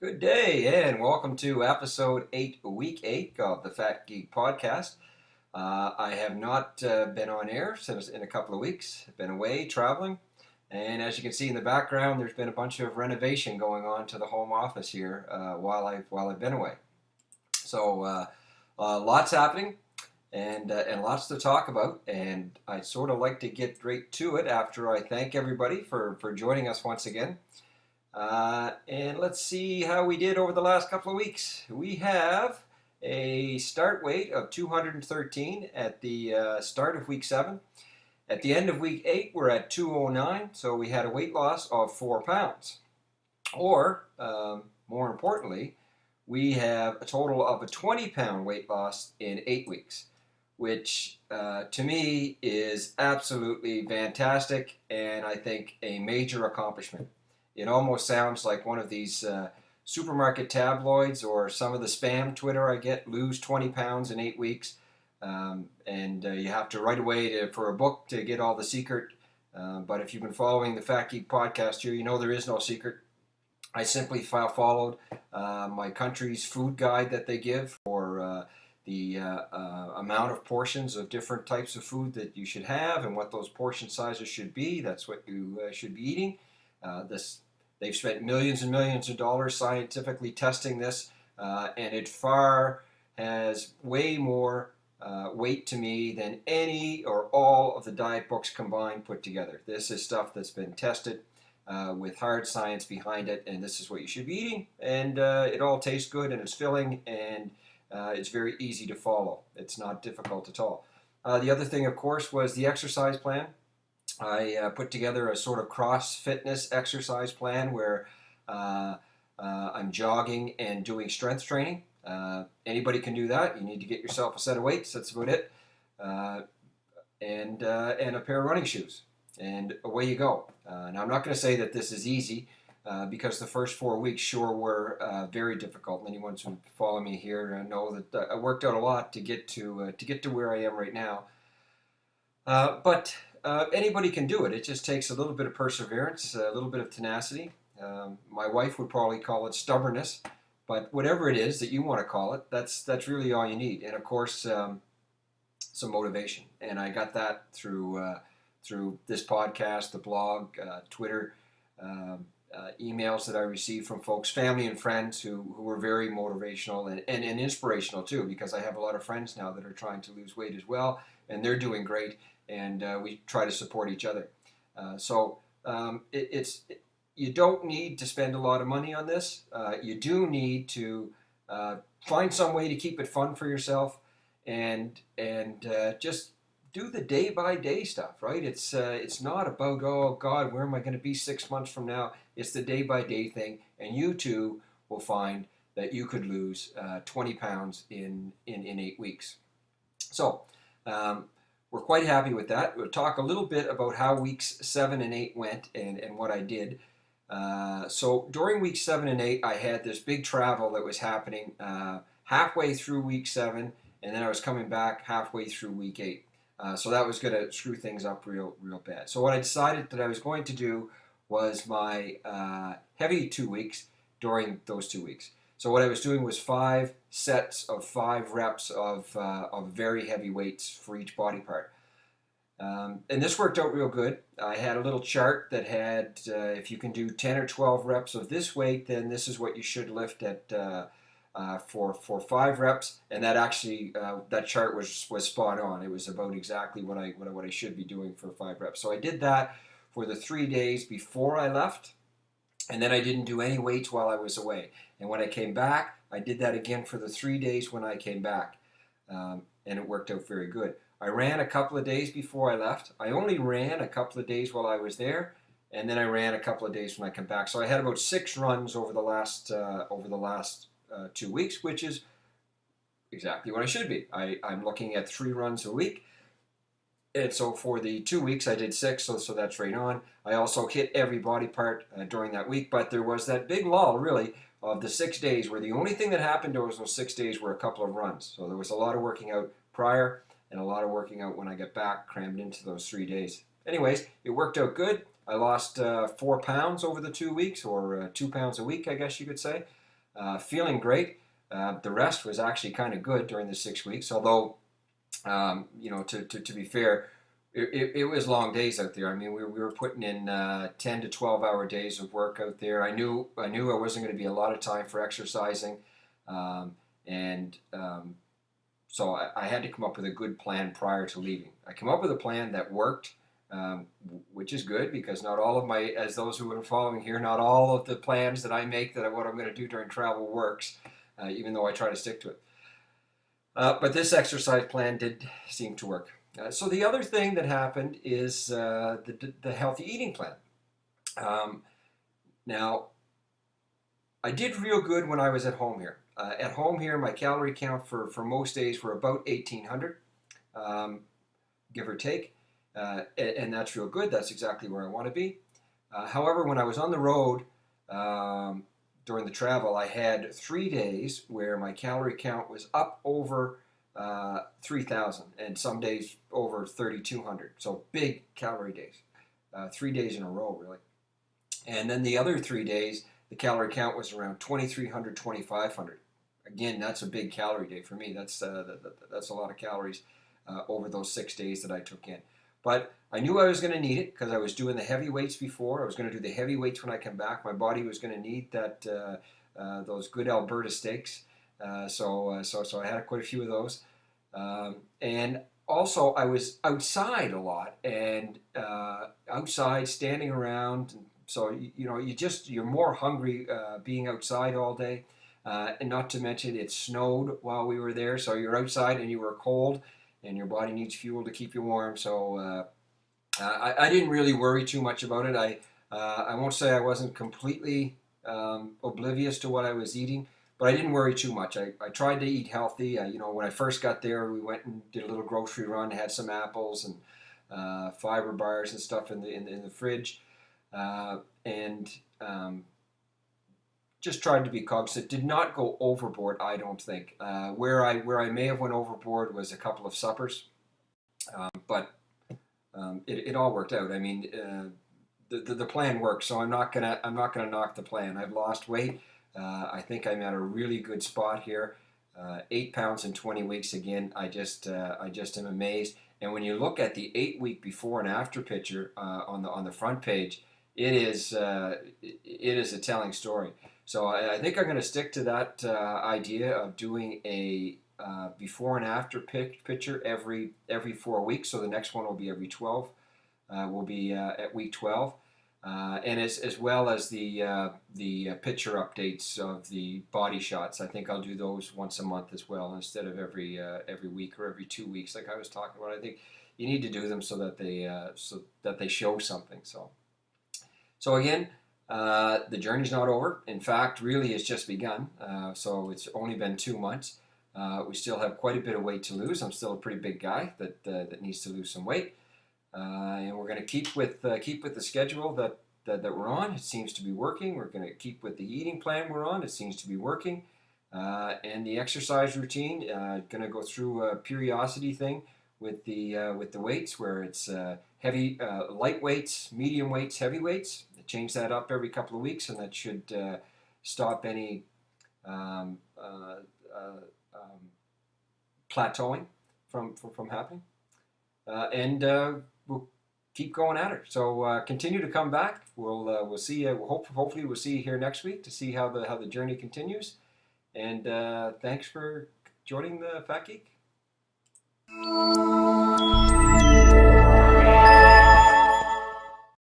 Good day, and welcome to episode 8, week 8 of the Fat Geek podcast. I have not been on air since in a couple of weeks. I've been away traveling, and as you can see in the background, there's been a bunch of renovation going on to the home office here while I've been away. So lots happening, and lots to talk about. And I'd sort of like to get right to it after I thank everybody for joining us once again. And let's see how we did over the last couple of weeks. We have a start weight of 213 at the start of week 7. At the end of week 8, we're at 209, so we had a weight loss of 4 pounds. Or, more importantly, we have a total of a 20-pound weight loss in 8 weeks, which to me is absolutely fantastic and I think a major accomplishment. It almost sounds like one of these supermarket tabloids or some of the spam Twitter I get, lose 20 pounds in 8 weeks. And you have to write away for a book to get all the secret. But if you've been following the Fat Geek podcast here, you know there is no secret. I simply followed my country's food guide that they give for the amount of portions of different types of food that you should have and what those portion sizes should be. That's what you should be eating. They've spent millions and millions of dollars scientifically testing this, and it far has way more weight to me than any or all of the diet books combined put together. This is stuff that's been tested with hard science behind it, and this is what you should be eating, and it all tastes good, and it's filling, and it's very easy to follow. It's not difficult at all. The other thing, of course, was the exercise plan. I put together a sort of cross-fitness exercise plan where I'm jogging and doing strength training. Anybody can do that. You need to get yourself a set of weights. That's about it. And a pair of running shoes. And away you go. Now, I'm not going to say that this is easy because the first 4 weeks sure were very difficult. Anyone who follow me here know that I worked out a lot to get to where I am right now. But anybody can do it. It just takes a little bit of perseverance, a little bit of tenacity. My wife would probably call it stubbornness, but whatever it is that you want to call it, that's really all you need. And of course, some motivation. And I got that through this podcast, the blog, Twitter, emails that I received from folks, family and friends who were very motivational and inspirational too, because I have a lot of friends now that are trying to lose weight as well, and they're doing great. And we try to support each other. You don't need to spend a lot of money on this. You do need to find some way to keep it fun for yourself, and just do the day by day stuff. Right? It's not about, oh God, where am I going to be 6 months from now? It's the day by day thing, and you too will find that you could lose 20 pounds in 8 weeks. So. We're quite happy with that. We'll talk a little bit about how weeks 7 and 8 went and what I did. So during weeks 7 and 8, I had this big travel that was happening halfway through week 7, and then I was coming back halfway through week 8. So that was going to screw things up real bad. So what I decided that I was going to do was my heavy 2 weeks during those 2 weeks. So what I was doing was 5 sets of 5 reps of very heavy weights for each body part. And this worked out real good. I had a little chart that had, if you can do 10 or 12 reps of this weight, then this is what you should lift at for 5 reps. And that actually, that chart was spot on. It was about exactly what I should be doing for 5 reps. So I did that for the 3 days before I left. And then I didn't do any weights while I was away. And when I came back, I did that again for the 3 days when I came back. And it worked out very good. I ran a couple of days before I left. I only ran a couple of days while I was there. And then I ran a couple of days when I came back. So I had about 6 runs over the last 2 weeks, which is exactly what I should be. I'm looking at 3 runs a week. And so for the 2 weeks, I did 6, so that's right on. I also hit every body part during that week, but there was that big lull, really, of the 6 days where the only thing that happened during those 6 days were a couple of runs. So there was a lot of working out prior and a lot of working out when I get back, crammed into those 3 days. Anyways, it worked out good. I lost 4 pounds over the 2 weeks, or 2 pounds a week, I guess you could say. feeling great. The rest was actually kind of good during the 6 weeks, although, to be fair, it was long days out there. I mean, we were putting in 10 to 12 hour days of work out there. I knew I wasn't going to be a lot of time for exercising, and so I had to come up with a good plan prior to leaving. I came up with a plan that worked, which is good because not all of as those who are following here, not all of the plans that I make what I'm going to do during travel works, even though I try to stick to it. But this exercise plan did seem to work. So the other thing that happened is the healthy eating plan. Now, I did real good when I was at home here. At home here, my calorie count for most days were about 1,800, give or take. And that's real good. That's exactly where I want to be. However, when I was on the road during the travel, I had 3 days where my calorie count was up over 3,000 and some days over 3,200. So big calorie days. 3 days in a row, really. And then the other 3 days, the calorie count was around 2,300, 2,500. Again, that's a big calorie day for me. That's a lot of calories over those 6 days that I took in. But I knew I was going to need it because I was doing the heavy weights before. I was going to do the heavy weights when I come back. My body was going to need those good Alberta steaks. So I had quite a few of those. And also, I was outside a lot and outside standing around. So you're more hungry being outside all day. And not to mention it snowed while we were there, so you're outside and you were cold, and your body needs fuel to keep you warm. So I didn't really worry too much about it. I won't say I wasn't completely oblivious to what I was eating, but I didn't worry too much. I tried to eat healthy. When I first got there, we went and did a little grocery run, had some apples and fiber bars and stuff in the fridge, and just tried to be cognizant. Did not go overboard, I don't think. Where I may have went overboard was a couple of suppers, but it all worked out. I mean, the plan worked, so I'm not gonna knock the plan. I've lost weight. I think I'm at a really good spot here. 8 pounds in 20 weeks. Again, I just am amazed. And when you look at the 8-week before and after picture on the front page, it is a telling story. So I think I'm going to stick to that idea of doing a before and after picture every 4 weeks. So the next one will be every 12. Will be at week 12, and as well as the picture updates of the body shots. I think I'll do those once a month as well instead of every week or every 2 weeks, like I was talking about. I think you need to do them so that they show something. So again. The journey's not over. In fact, really, it's just begun. So it's only been 2 months. We still have quite a bit of weight to lose. I'm still a pretty big guy that needs to lose some weight, and we're going to keep with the schedule that we're on. It seems to be working. We're going to keep with the eating plan we're on. It seems to be working, and the exercise routine. Going to go through a periodicity thing with the weights, where it's heavy, light weights, medium weights, heavy weights. Change that up every couple of weeks, and that should stop any plateauing from happening. And we'll keep going at it. So continue to come back. We'll see. Hopefully we'll see you here next week to see how the journey continues. And thanks for joining the Fat Geek.